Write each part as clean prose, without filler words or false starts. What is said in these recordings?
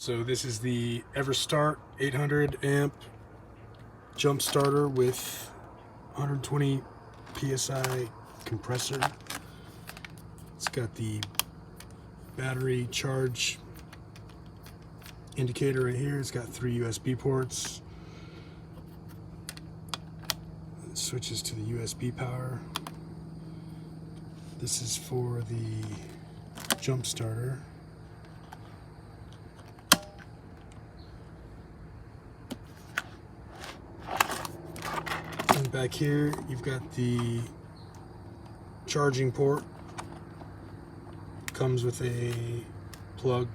So this is the Everstart 800 amp jump starter with 120 psi compressor. It's got the battery charge indicator right here. It's got 3 USB ports. It switches to the USB power. This is for the jump starter. And back here you've got the charging port. Comes with a plug.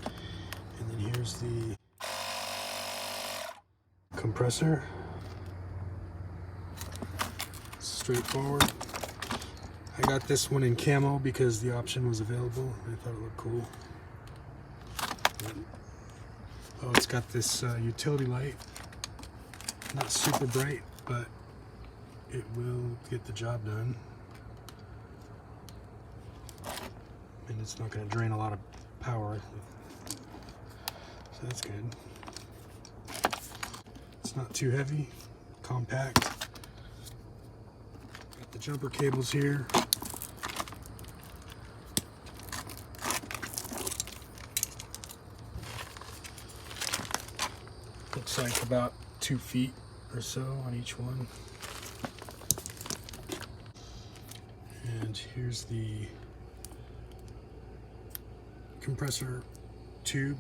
And then here's the compressor. Straightforward. I got this one in camo because the option was available. I thought it looked cool. Oh, it's got this utility light. Not super bright, but it will get the job done. And it's not going to drain a lot of power. So that's good. It's not too heavy, compact. Got the jumper cables here. Looks like about 2 feet or so on each one. And here's the compressor tube.